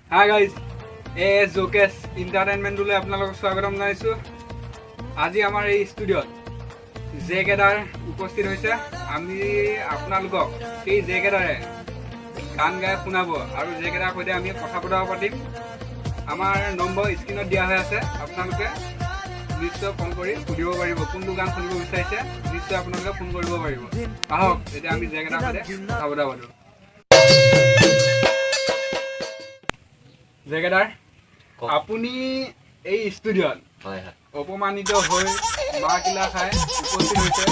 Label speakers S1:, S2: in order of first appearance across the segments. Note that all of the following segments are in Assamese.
S1: Hi guys, AS Jokesh Entertainment লৈ আপোনালোকক স্বাগতম জনাইছো। আজি আমাৰ এই ষ্টুডিঅ'ত জেকেদাৰ উপস্থিত হৈছে। আমি আপোনালোকক এই জেকেদাৰে গান গাই শুনাব আৰু জেকেদাৰ সৈতে আমি কথা বতৰা পাতিম। আমাৰ নম্বৰ স্ক্ৰীনত দিয়া হৈ আছে, আপোনালোকে নিশ্চয় ফোন কৰি সুধিব পাৰিব কোনটো গান শুনিব বিচাৰিছে। নিশ্চয় আপোনালোকে ফোন কৰিব পাৰিব। আহক এতিয়া আমি জেকেদাৰ সৈতে কথা বতৰা পাতোঁ। জেকেদাৰ, আপুনি এই ষ্টুডিঅ'ত অপমানিত হৈ মাকিলা খাই উপস্থিত হৈছে।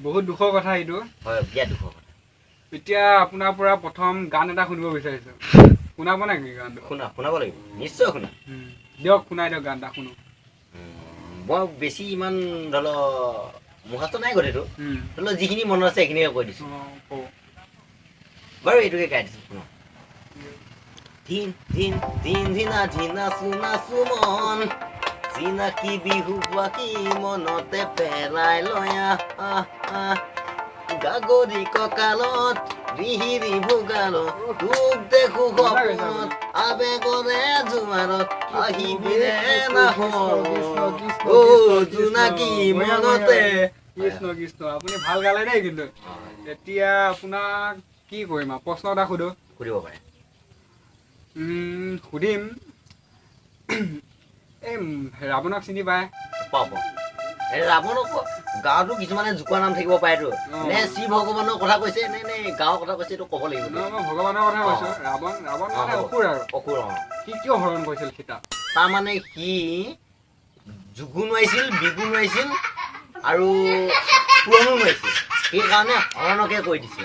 S1: বহুত দুখৰ কথা এইটো। এতিয়া আপোনাৰ পৰা প্ৰথম গান এটা শুনিব বিচাৰিছো। শুনাব নেকি গানটো?
S2: শুনাব লাগিব, নিশ্চয় শুনা।
S1: দিয়ক, শুনাই দিয়ক গান এটা শুনো।
S2: বৰ বেছি ইমান ধৰি লওক মুখস্থ নাই কথাটো, ধৰি লওক যিখিনি মনত আছে সেইখিনিকে কৈ দিছো বাৰু। এইটোকে গাই দিছো শুনো। ধিন ধিন ধিন ধিনা ধিনা চুনা চুমন চিনাকি বিহু বাকী মনতে পেলাই লয়া গাগৰি কঁকালত ৰিহিৰি ভোগালত তোক দেখো সপোনত আবেগৰে জোৱাৰত আহিবিৰে নাহৰ অ জোনাকী মনতে।
S1: কৃষ্ণ কৃষ্ণ, আপুনি ভাল গালে দেই। কিন্তু এতিয়া আপোনাক কি কৰিম আৰু প্ৰশ্ন এটা সুধো?
S2: সুধিব পাৰে।
S1: সুধিম। এই ৰাৱণক চিনি পায়?
S2: পাওঁ পাওঁ। ৰাৱণক গাঁৱতো কিছুমানে জোকোৱা নাম থাকিব পাৰেতো। নে শ্ৰী ভগৱানৰ কথা কৈছে নে নে গাঁৱৰ কথা কৈছে, এইটো ক'ব লাগিব।
S1: মই ভগৱানৰ কথা কৈছো। ৰাৱণ মানে অসুৰ আৰু
S2: অসুৰ।
S1: সি কিয় হৰণ কৰিছিল সীতা?
S2: তাৰমানে সি জুগু নোৱাৰিছিল, বিগু নোৱাৰিছিল আৰু পুৰণো নোৱাৰিছিল, সেইকাৰণে হৰণকে কৈ দিছে।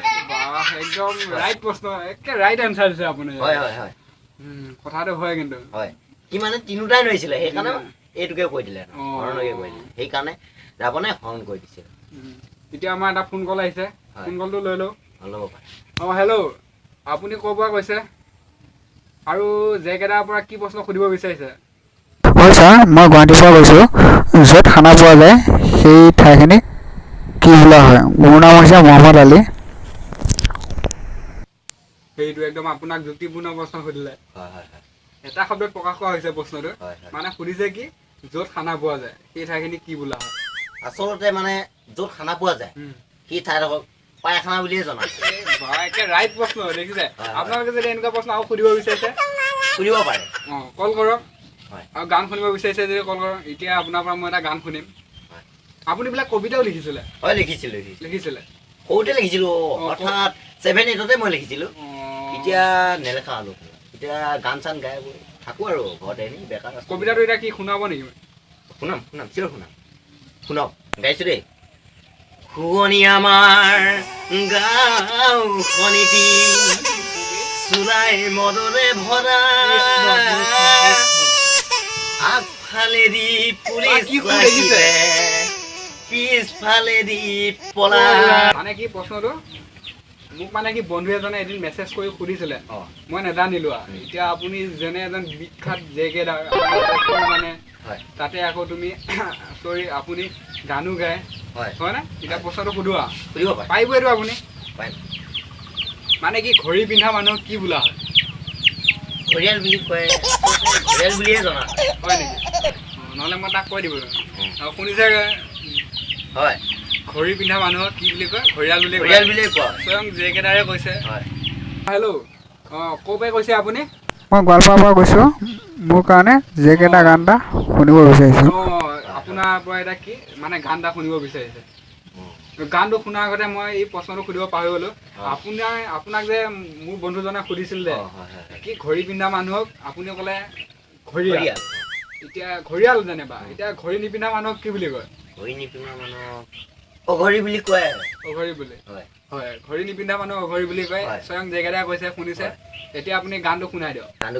S1: একদম ৰাইট প্ৰশ্ন, একে ৰাইট এনচাৰ দিছে আপুনি।
S2: হয় হয় হয়,
S1: কথাটো হয় কিন্তু।
S2: হয়, সি মানে তিনিওটাই নোৱাৰিছিলে, সেইকাৰণে এইটোকে কৈ দিলে, হৰণকে কৈ দিলে, সেইকাৰণে ৰাৱণে হৰণ কৰি দিছে।
S1: এতিয়া আমাৰ এটা ফোন কল আহিছে, ফোন কলটো লৈ লওঁ।
S2: ল'ব পাৰে।
S1: হেল্ল', আপুনি ক'ৰ পৰা কৈছে আৰু জেকেদাৰ পৰা কি প্ৰশ্ন সুধিব বিচাৰিছে?
S3: হয় ছাৰ, মই গুৱাহাটীৰ পৰা কৈছোঁ। য'ত খানা পোৱা যায় সেই ঠাইখিনি কি বোলা হয়? মোৰ নাম হৈছে মহম্মদ আলী।
S1: সেইটো একদম আপোনাক যুক্তিপূৰ্ণ প্ৰশ্ন সুধিলে।
S2: হয় হয় হয়,
S1: এটা শব্দত প্ৰকাশ কৰা হৈছে প্ৰশ্নটো। মানে সুধিছে কি, য'ত খানা পোৱা যায় সেই ঠাইখিনি কি বোলা হয়?
S2: আচলতে মানে য'ত খানা পোৱা যায় সেই ঠাইডোখৰ পায়খানা বুলিয়ে জনা।
S1: একে ৰাইট প্ৰশ্ন দেখিছে। আপোনালোকে যদি এনেকুৱা প্ৰশ্ন আৰু সুধিব বিচাৰিছে
S2: সুধিব পাৰে।
S1: কল কৰক।
S2: হয়,
S1: আৰু গান শুনিব বিচাৰিছে যদি কল কৰক। এতিয়া আপোনাৰ পৰা মই এটা গান শুনিম। আপুনি বোলে কবিতাও লিখিছিলে?
S2: হয়, লিখিছিলে। সৰুতে লিখিছিলোঁ, অৰ্থাৎ 7-8তে মই লিখিছিলোঁ। এতিয়া নেলেখা হ'লো। এতিয়া গান চান গাই থাকোঁ আৰু ঘৰতে এনেই বেকাৰ।
S1: কবিতাটো এতিয়া কি শুনাব নেকি?
S2: শুনাম, চিঞৰ শুনাম। শুনক, গাইছোঁ দেই। শুৱনি আমাৰ গাঁওখনিতি চোলাই মদৰে ভৰা, আগফালেদি পুলিচ লাগিছে, পিছফালেদি পলা।
S1: মানে কি প্ৰশ্নটো? মোক মানে কি বন্ধু এজনে এদিন মেছেজ কৰি সুধিছিলে, মই নেজানিলো। এতিয়া আপুনি যেনে এজন বিখ্যাত জেকেদাৰ মানে, তাতে আকৌ তুমি চৰি আপুনি গানো গায়, হয় নে? এতিয়া প্ৰশ্নটো সুধোৱা পাৰিব এইটো আপুনি? মানে কি ঘড়ী পিন্ধা মানুহক কি বোলা হয়?
S2: ঘৰিয়াল বুলি কয়। ঘৰিয়াল বুলিয়ে জনা।
S1: হয় নেকি? নহ'লে মই তাক কৈ দিব। শুনিছে?
S2: হয়,
S1: ঘড়ী পিন্ধা মানুহক কি বুলি কয়? ঘৰিয়াল বুলি
S2: কয়।
S1: স্বয়ং জেকেদাৰে কৈছে। হেল্ল', ক'ৰ পৰা কৈছে আপুনি?
S3: মই গোৱালপাৰাৰ পৰা কৈছোঁ। মোৰ কাৰণে জেকেদাৰ গান এটা শুনিব বিচাৰিছোঁ।
S1: আপোনাৰ পৰা এটা কি মানে গান এটা শুনিব বিচাৰিছে? গানটো শুনাৰ আগতে মই এই প্ৰশ্নটো সুধিব পাহৰি গ'লো। আপোনাক যে মোৰ বন্ধুজনে সুধিছিল যে কি ঘড়ী পিন্ধা মানুহক আপুনি ক'লে ঘৰিয়াল। এতিয়া ঘৰিয়াল যেনিবা, এতিয়া ঘড়ী নিপিন্ধা মানুহক কি বুলি কয়?
S2: ঘড়ী নিপিন্ধা মানুহক অঘৰী বুলি কয়।
S1: অঘৰী বুলি? হয়, ঘড়ী নিপিন্ধা মানুহ অঘৰী বুলি কয়। স্বয়ং জেকেদাৰে কৈছে, শুনিছে। এতিয়া আপুনি গানটো শুনাই দিয়ক।
S2: গানটো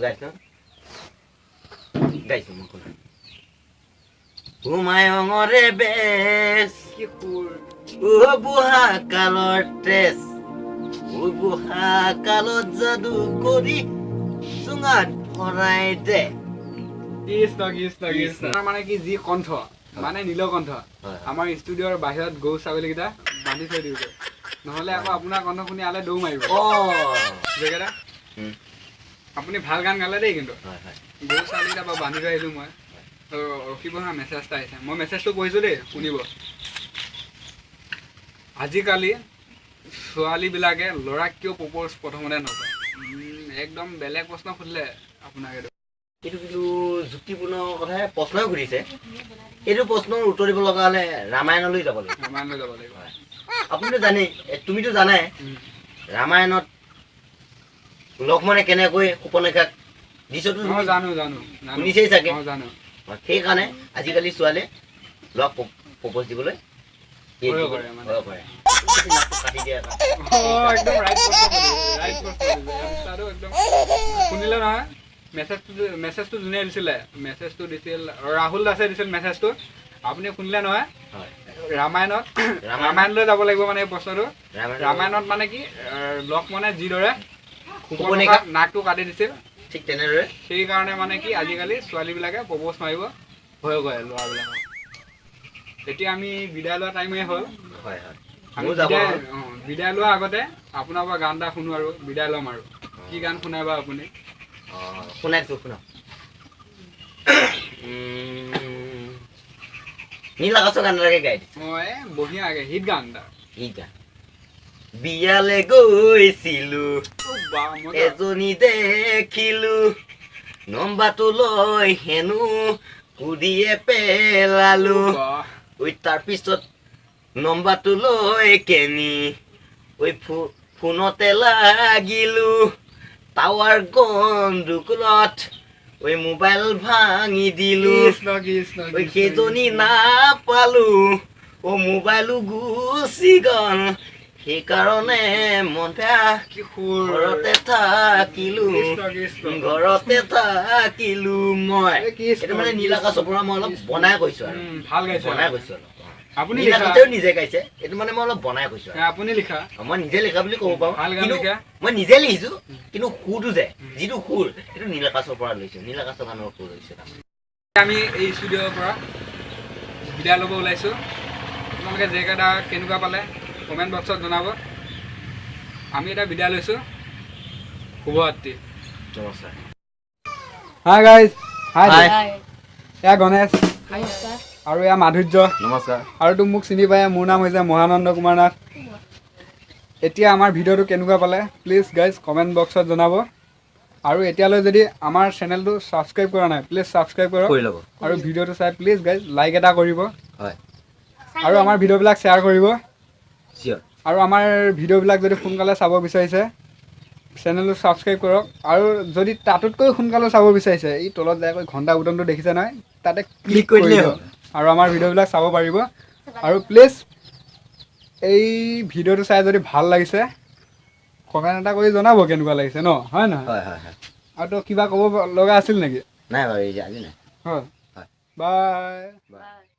S2: গাইছোঁ মই শুনা। হুমায়ুঙৰে বেশ
S1: কি সুৰ!
S2: বুঢ়া কালৰ তেজ, বুঢ়া কালত যাদু কৰি চুঙাত ভৰাই দে।
S1: কৃষ্ণ কৃষ্ণ কৃষ্ণ। মানে কি যি কণ্ঠ, মানে নীলকণ্ঠ। আমাৰ ষ্টুডিঅ'ৰ বাহিৰত গৰু ছাগলীকেইটা বান্ধি থৈ দিছে, নহ'লে আকৌ আপোনাৰ কণ্ঠ শুনি আলে দৌৰ মাৰিব। জেকেদাৰ আপুনি ভাল গান গালে দেই কিন্তু
S2: হয় হয়
S1: গৰু ছাগলীকেইটা বাৰু বান্ধি থৈ আহিলোঁ মই ৰখিব হা মেছেজ এটা আহিছে মই মেছেজটো পঢ়িছোঁ দেই শুনিব আজিকালি ছোৱালীবিলাকে ল'ৰাক কিয় প্ৰপ'জ প্ৰথমতে নকৰে একদম বেলেগ প্ৰশ্ন সুধিলে আপোনাক এইটো
S2: এইটো কিন্তু যুক্তিপূৰ্ণ কথাই প্ৰশ্নই সুধিছে এইটো প্ৰশ্নৰ উত্তৰ দিব লগা হ'লে ৰামায়ণলৈ যাব লাগিব
S1: ৰামায়ণলৈ যাব লাগিব
S2: আপুনিতো জানেই তুমিতো জানাই ৰামায়ণত লক্ষ্মণে কেনেকৈ সুপনেখাক দিছতো
S1: মই জানো
S2: শুনিছেই চাগে
S1: মই জানো
S2: সেইকাৰণে আজিকালি ছোৱালীয়ে ল'ৰাক প্ৰপ'জ দিবলৈ
S1: ভয় কৰে মানে।
S2: ভয় কৰে কাটি দিয়ে আকৌ।
S1: একদম ৰাইট একদম শুনিলে নহয় মেছেজটো যোনে দিছিলে মেছেজটো দিছিল ৰাহুল দাসে দিছিল মেছেজটো আপুনি শুনিলে নহয়
S2: হয়
S1: ৰামায়ণলৈ যাব লাগিব মানে এই প্ৰশ্নটো ৰামায়ণত মানে কি লক্ষ্মণে যিদৰে সুপৰ্ণৰেখাৰ নাকটো কাটি দিছিল
S2: ঠিক তেনেদৰে
S1: সেইকাৰণে মানে কি আজিকালি ছোৱালীবিলাকে প্ৰপ'জ মাৰিব ভয় কৰে ল'ৰাবিলাকক এতিয়া আমি বিদায় লোৱা টাইমেই হ'ল
S2: হয় হয়
S1: আমি
S2: ময়ো যাব
S1: বিদায় লোৱাৰ আগতে আপোনাৰ পৰা গান এটা শুনো আৰু বিদায় ল'ম আৰু কি গান শুনাই বা আপুনি
S2: শুনাইছো শুনা নীল আকাশৰ গান এটাকে গাই দিছো
S1: মই বঢ়িয়াকে হিট গান এটা
S2: এই গান বিয়ালে গৈছিলো
S1: মই
S2: এজনী দেখিলো নম্বৰটো লৈ হেনো সুধিয়ে পেলালো ঐ তাৰপিছত নম্বৰটো লৈ কেনি ঐ ফোনতে লাগিলো টাৱাৰ গণ্ডগোলত ঐ মোবাইল ভাঙি দিলো ঐ সেইজনী নাপালো মোবাইলো গুচি গ'ল সেইকাৰণে মন বেয়া ঘৰতে থাকিলো মই এইটো মানে নীল আকাশৰ পৰা মই অলপ বনাই কৈছো আৰু
S1: ভাল গাইছে
S2: বনাই কৈছো অলপ
S1: আপুনি
S2: নীল
S1: লিখা
S2: আকাশেও নিজে গাইছে এইটো মানে মই অলপ বনাই কৈছো আৰু
S1: আপুনি লিখা
S2: মই নিজে লিখা বুলি ক'ব পাৰো
S1: ভাল গান
S2: কিন্তু
S1: লিখা
S2: মই নিজে লিখিছো কিন্তু সুৰটো যে যিটো সুৰ সেইটো নীল আকাশৰ পৰা লৈছো নীল আকাশৰ গানৰ সুৰ লৈছো
S1: আমি এই ষ্টুডিঅ'ৰ পৰা বিদায় ল'ব ওলাইছোঁ আপোনালোকে জেগাটা কেনেকুৱা পালে কমেণ্ট বক্সত জনাব আমি এটা বিদায় লৈছোঁ শুভৰাত্ৰি
S2: নমস্কাৰ
S1: হাই গাইজ হাই
S2: Hi.
S1: এয়া গণেশ আৰু এয়া মাধুৰ্য
S2: নমস্কাৰ
S1: আৰু তো মোক চিনি পায় মোৰ নাম হৈছে মহানন্দ কুমাৰ নাথ এতিয়া আমাৰ ভিডিঅ'টো কেনেকুৱা পালে প্লিজ গাইজ কমেণ্ট বক্সত জনাব আৰু এতিয়ালৈ যদি আমাৰ চেনেলটো ছাবস্ক্ৰাইব কৰা নাই প্লিজ ছাবস্ক্ৰাইব কৰক
S2: কৰি ল'ব
S1: আৰু ভিডিঅ'টো চাই প্লিজ গাইজ লাইক এটা কৰিব
S2: হয়
S1: আৰু আমাৰ ভিডিঅ'বিলাক শ্বেয়াৰ কৰিব
S2: চিয়'ৰ
S1: আৰু আমাৰ ভিডিঅ'বিলাক যদি সোনকালে চাব বিচাৰিছে চেনেলটো ছাবস্ক্ৰাইব কৰক আৰু যদি তাতোতকৈ সোনকালে চাব বিচাৰিছে এই তলত যাই ঘণ্টা বুটামটো দেখিছে নহয় তাতে ক্লিক কৰি দিয়ক আৰু আমাৰ ভিডিঅ'বিলাক চাব পাৰিব আৰু প্লিজ এই ভিডিঅ'টো চাই যদি ভাল লাগিছে কমেণ্ট এটা কৰি জনাব কেনেকুৱা লাগিছে ন হয় নহয়
S2: হয় হয় হয়
S1: আৰু তো কিবা ক'ব লগা আছিল নেকি
S2: নাই বাৰু আজি নাই
S1: হয়
S2: হয়
S1: বাই
S2: বাই